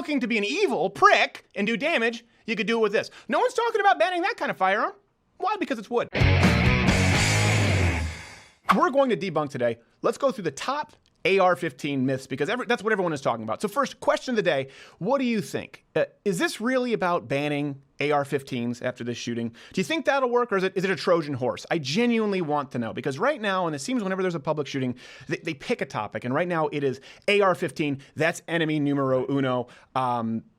looking to be an evil prick and do damage, you could do it with this. No one's talking about banning that kind of firearm. Why? Because it's wood. We're going to debunk today. Let's go through the top AR-15 myths because that's what everyone is talking about. So first, question of the day, what do you think? Is this really about banning AR-15s after this shooting? Do you think that'll work, or is it a Trojan horse? I genuinely want to know, because right now, and it seems whenever there's a public shooting, they pick a topic, and right now it is AR-15, that's enemy numero uno,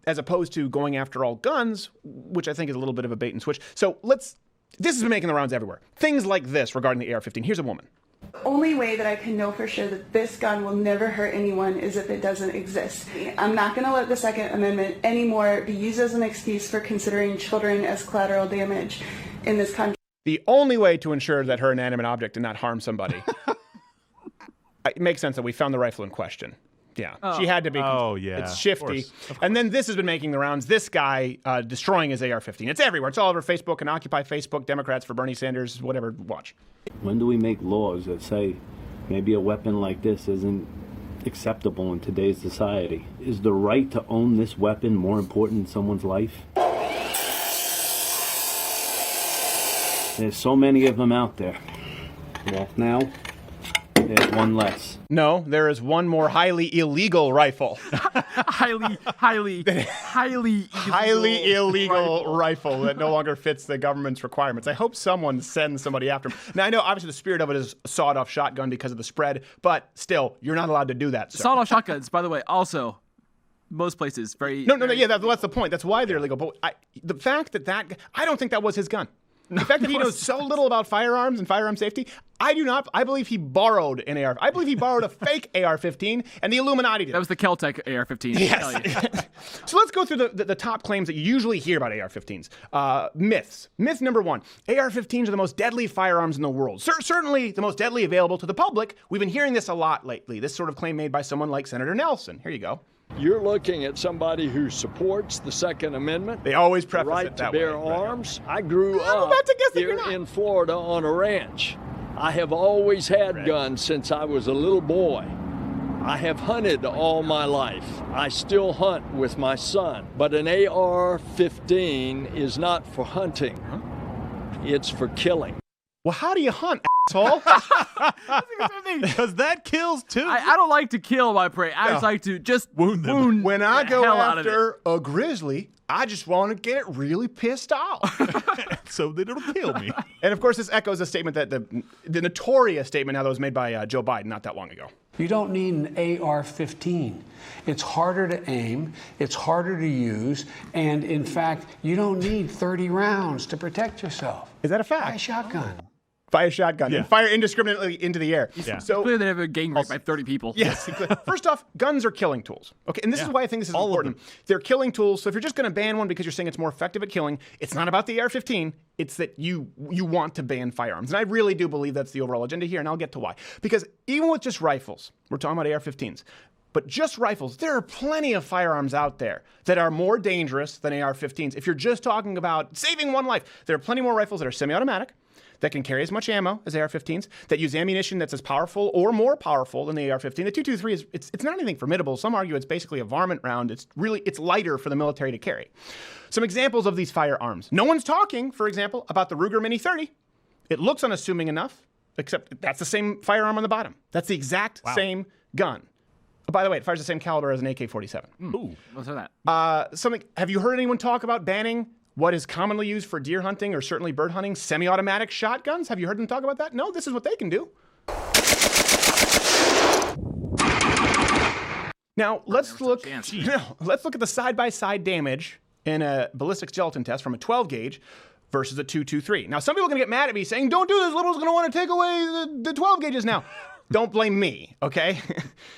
as opposed to going after all guns, which I think is a little bit of a bait and switch. So this has been making the rounds everywhere. Things like this regarding the AR-15. Here's a woman. The only way that I can know for sure that this gun will never hurt anyone is if it doesn't exist. I'm not going to let the Second Amendment anymore be used as an excuse for considering children as collateral damage in this country. The only way to ensure that her inanimate object did not harm somebody. It makes sense that we found the rifle in question. Yeah, she had to be. Oh, yeah. It's shifty. Of course. And then this has been making the rounds. This guy destroying his AR-15. It's everywhere. It's all over Facebook and Occupy Facebook, Democrats for Bernie Sanders, whatever. Watch. When do we make laws that say maybe a weapon like this isn't acceptable in today's society? Is the right to own this weapon more important than someone's life? There's so many of them out there. Well, now there's one less. No, there is one more highly illegal rifle. highly illegal rifle that no longer fits the government's requirements. I hope someone sends somebody after him. Now, I know obviously the spirit of it is sawed-off shotgun because of the spread, but still, you're not allowed to do that, sir. Sawed-off shotguns, by the way, also most places very. No, yeah, that's the point. That's why they're illegal. But the fact that I don't think that was his gun. The fact that he knows so little about firearms and firearm safety, I believe he borrowed an AR. I believe he borrowed a fake AR-15, and the Illuminati did. That was the Keltec AR-15. Yes. So let's go through the top claims that you usually hear about AR-15s. Myths. Myth number one, AR-15s are the most deadly firearms in the world. Certainly the most deadly available to the public. We've been hearing this a lot lately. This sort of claim made by someone like Senator Nelson. Here you go. You're looking at somebody who supports the Second Amendment. They always preface the right it that to bear way. arms. I grew up here in in Florida on a ranch. I have always had guns since I was a little boy. I have hunted all my life. I still hunt with my son. But an AR-15 is not for hunting. It's for killing. Well, how do you hunt, asshole? Because that kills too. I don't like to kill my prey. I just like to just wound them. When I go after a grizzly, I just want to get it really pissed off. So that it'll kill me. And of course, this echoes a statement that the notorious statement now that was made by Joe Biden not that long ago. You don't need an AR-15. It's harder to aim, it's harder to use, and in fact, you don't need 30 rounds to protect yourself. Is that a fact? Buy a shotgun. Buy a shotgun and fire indiscriminately into the air. Yeah. So clearly they have a gang rape by 30 people. Yes. First off, guns are killing tools. Okay, and this is why I think this is important. They're killing tools. So if you're just going to ban one because you're saying it's more effective at killing, it's not about the AR-15. It's that you want to ban firearms. And I really do believe that's the overall agenda here, and I'll get to why. Because even with just rifles, we're talking about AR-15s, but just rifles, there are plenty of firearms out there that are more dangerous than AR-15s. If you're just talking about saving one life, there are plenty more rifles that are semi-automatic, that can carry as much ammo as AR-15s, that use ammunition that's as powerful or more powerful than the AR-15. The .223 it's not anything formidable. Some argue it's basically a varmint round. It's lighter for the military to carry. Some examples of these firearms. No one's talking, for example, about the Ruger Mini 30. It looks unassuming enough, except that's the same firearm on the bottom. That's the exact same gun. Oh, by the way, it fires the same caliber as an AK-47. Ooh, what's that? Have you heard anyone talk about banning what is commonly used for deer hunting or certainly bird hunting, semi-automatic shotguns? Have you heard them talk about that? No, this is what they can do. Now, let's look at the side-by-side damage in a ballistic gelatin test from a 12 gauge versus a .223. Now, some people are going to get mad at me saying, don't do this, Liberals are going to want to take away the 12 gauges now. Don't blame me, okay?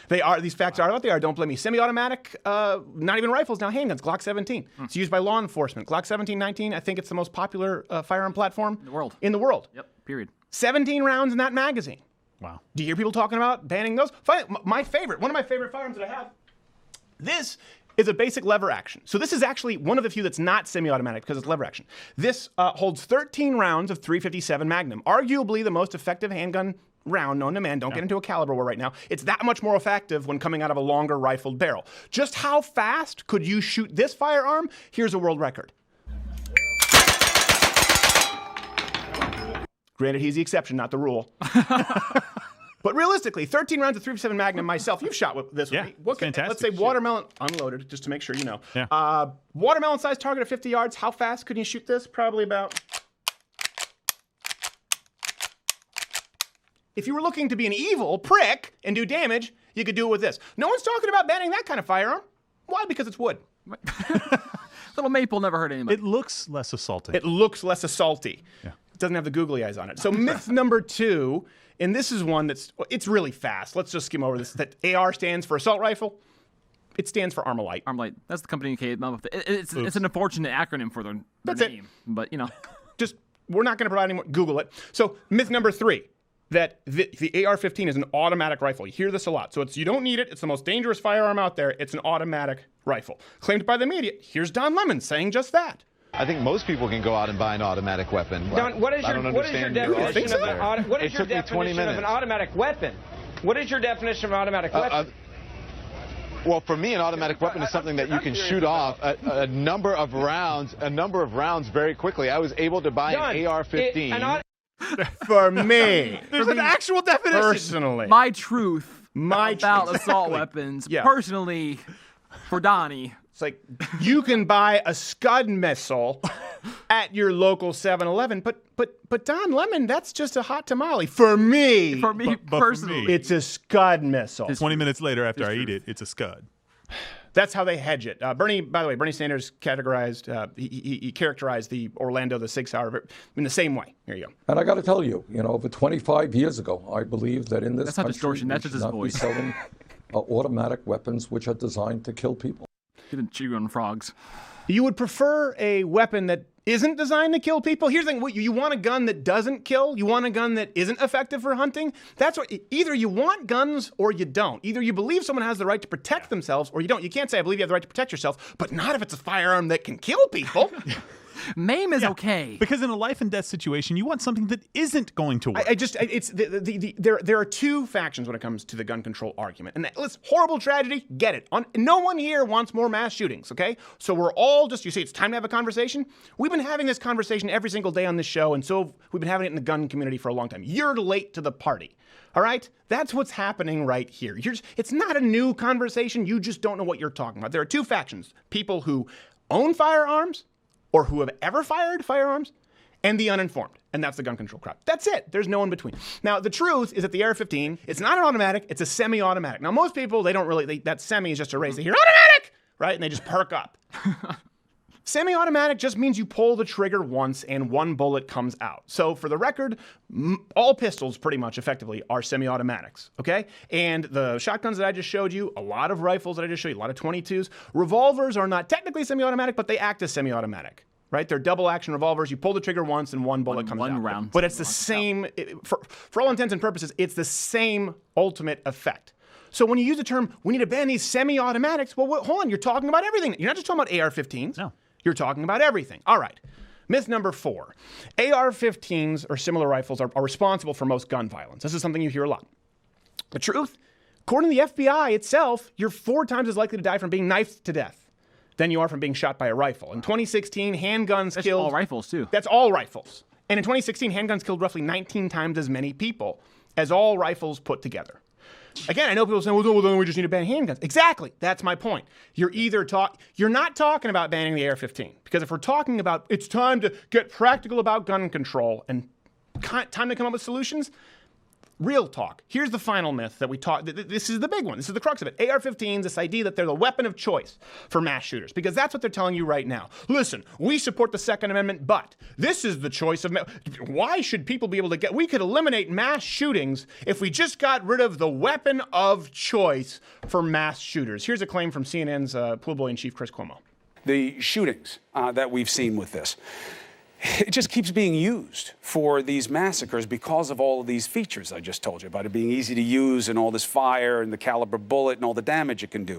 These facts are what they are. Don't blame me. Semi-automatic, not even rifles, now handguns, Glock 17. It's used by law enforcement. Glock 17-19, I think it's the most popular firearm platform in the world. Yep, period. 17 rounds in that magazine. Wow. Do you hear people talking about banning those? One of my favorite firearms that I have, this is a basic lever action. So this is actually one of the few that's not semi-automatic because it's lever action. This holds 13 rounds of .357 Magnum, arguably the most effective handgun round known to man. Don't get into a caliber war right now. It's that much more effective when coming out of a longer rifled barrel. Just how fast could you shoot this firearm? Here's a world record. Granted, he's the exception, not the rule. But realistically, 13 rounds of 357 Magnum myself, you've shot with this with me. Fantastic. Let's say watermelon, unloaded, just to make sure you know. Yeah. Watermelon-sized target at 50 yards, how fast could you shoot this? Probably about... If you were looking to be an evil prick and do damage, you could do it with this. No one's talking about banning that kind of firearm. Why? Because it's wood. Little maple never hurt anybody. It looks less assaulting. It looks less assaulty. Yeah. It doesn't have the googly eyes on it. So myth number 2, and this is one it's really fast. Let's just skim over this. That AR stands for assault rifle. It stands for Armalite. Armalite. That's the company who came up with it. It's an unfortunate acronym for their That's name. it. But, you know. Just, we're not going to provide any more. Google it. So myth number 3, that the AR-15 is an automatic rifle. You hear this a lot. So you don't need it. It's the most dangerous firearm out there. It's an automatic rifle. Claimed by the media. Here's Don Lemon saying just that. I think most people can go out and buy an automatic weapon. Don, what is your definition of an automatic weapon? What is your definition of an automatic weapon? Well, for me, an automatic weapon is something that you can shoot off a number of rounds very quickly. I was able to buy an AR-15. For me. There's an actual definition. Personally. My truth My about truth. assault Exactly. weapons. Yeah. Personally, for Donnie. It's like, you can buy a Scud missile at your local 7-Eleven, but Don Lemon, that's just a hot tamale. For me. For me, But personally. for me, It's a Scud missile. 20 minutes later after I eat it, it's a Scud. That's how they hedge it. By the way, Bernie Sanders categorized, he characterized the Orlando, the SIG Sauer in the same way. Here you go. And I got to tell you, over 25 years ago, I believe that in this That's not country, distortion, that's we just should his not voice. be selling automatic weapons which are designed to kill people. He didn't chew on frogs. You would prefer a weapon that isn't designed to kill people? Here's the thing, you want a gun that doesn't kill? You want a gun that isn't effective for hunting? That's what, either you want guns or you don't. Either you believe someone has the right to protect themselves or you don't. You can't say, I believe you have the right to protect yourself, but not if it's a firearm that can kill people. Maim is okay. Because in a life and death situation, you want something that isn't going to work. There are two factions when it comes to the gun control argument. And listen, horrible tragedy, get it. No one here wants more mass shootings, okay? So we're all just, you see, it's time to have a conversation. We've been having this conversation every single day on this show, and so we've been having it in the gun community for a long time. You're late to the party, all right? That's what's happening right here. It's not a new conversation. You just don't know what you're talking about. There are two factions, people who own firearms or who have ever fired firearms, and the uninformed. And that's the gun control crowd. That's it. There's no in between. Now, the truth is that the AR-15, it's not an automatic, it's a semi-automatic. Now, most people, they don't really, that semi is just a raise. They hear automatic, right? And they just perk up. Semi-automatic just means you pull the trigger once and one bullet comes out. So for the record, all pistols pretty much effectively are semi-automatics, okay? And the shotguns that I just showed you, a lot of rifles that I just showed you, a lot of 22s, revolvers are not technically semi-automatic, but they act as semi-automatic, right? They're double action revolvers. You pull the trigger once and one bullet comes out. One round. But it's the same, for all intents and purposes, it's the same ultimate effect. So when you use the term, we need to ban these semi-automatics, well, hold on, you're talking about everything. You're not just talking about AR-15s. No. You're talking about everything. All right. Myth number 4. AR-15s or similar rifles are responsible for most gun violence. This is something you hear a lot. The truth, according to the FBI itself, you're 4 times as likely to die from being knifed to death than you are from being shot by a rifle. In 2016, handguns That's killed... all rifles, too. That's all rifles. And in 2016, handguns killed roughly 19 times as many people as all rifles put together. Again, I know people saying, well, then we just need to ban handguns. Exactly. That's my point. You're not talking about banning the AR-15. Because if we're talking about it's time to get practical about gun control and time to come up with solutions, real talk. Here's the final myth that we talk. This is the big one. This is the crux of it. AR-15s, this idea that they're the weapon of choice for mass shooters, because that's what they're telling you right now. Listen, we support the Second Amendment, but this is the choice of. Why should people be able to get? We could eliminate mass shootings if we just got rid of the weapon of choice for mass shooters. Here's a claim from CNN's pool boy in chief, Chris Cuomo. The shootings that we've seen with this. It just keeps being used for these massacres because of all of these features I just told you about it being easy to use and all this fire and the caliber bullet and all the damage it can do.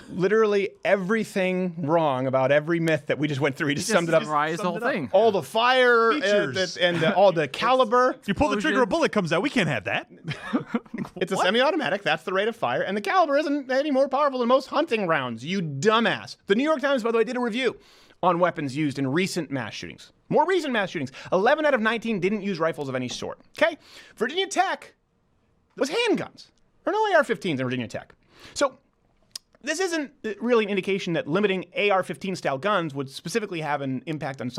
literally everything wrong about every myth that we just went through. He just summed it up. The whole thing. All the fire and all the caliber. You pull the trigger, a bullet comes out. We can't have that. It's a semi-automatic. That's the rate of fire. And the caliber isn't any more powerful than most hunting rounds, you dumbass. The New York Times, by the way, did a review on weapons used in recent mass shootings. More recent mass shootings. 11 out of 19 didn't use rifles of any sort. Okay? Virginia Tech was handguns. There are no AR-15s in Virginia Tech. So this isn't really an indication that limiting AR-15 style guns would specifically have an impact on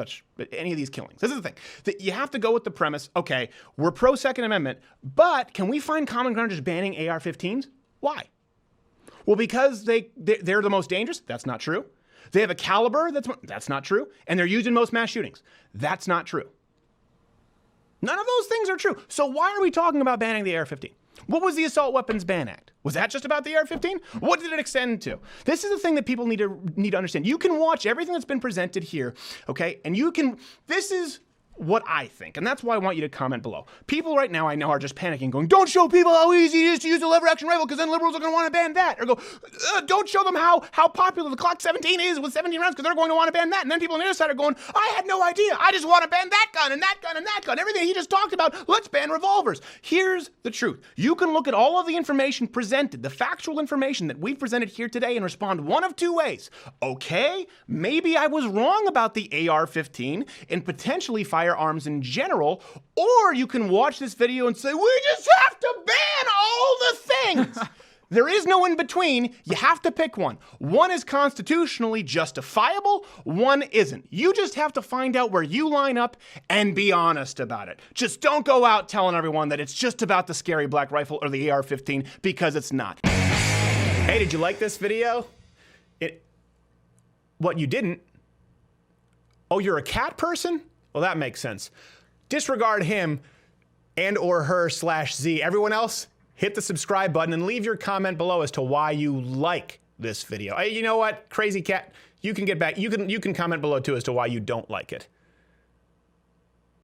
any of these killings. This is the thing. That you have to go with the premise, okay, we're pro Second Amendment, but can we find common ground just banning AR-15s? Why? Well, because they're the most dangerous? That's not true. They have a caliber? That's not true. And they're used in most mass shootings? That's not true. None of those things are true. So why are we talking about banning the AR-15? What was the Assault Weapons Ban Act? Was that just about the AR-15? What did it extend to? This is the thing that people need to understand. You can watch everything that's been presented here, okay? And this is what I think, and that's why I want you to comment below. People right now I know are just panicking, going, don't show people how easy it is to use a lever-action rifle, because then liberals are going to want to ban that. Or go, don't show them how popular the Glock 17 is with 17 rounds, because they're going to want to ban that. And then people on the other side are going, I had no idea. I just want to ban that gun and that gun and that gun. Everything he just talked about, let's ban revolvers. Here's the truth. You can look at all of the information presented, the factual information that we've presented here today, and respond one of two ways. Okay, maybe I was wrong about the AR-15 and potentially firearms in general, or you can watch this video and say, we just have to ban all the things. There is no in between. You have to pick one. One is constitutionally justifiable, one isn't. You just have to find out where you line up and be honest about it. Just don't go out telling everyone that it's just about the scary black rifle or the AR-15, because it's not. Hey, did you like this video? What, you didn't? Oh, you're a cat person? Well, that makes sense. Disregard him and or her /Z. Everyone else, hit the subscribe button and leave your comment below as to why you like this video. You know what, crazy cat, you can get back. You can comment below too as to why you don't like it.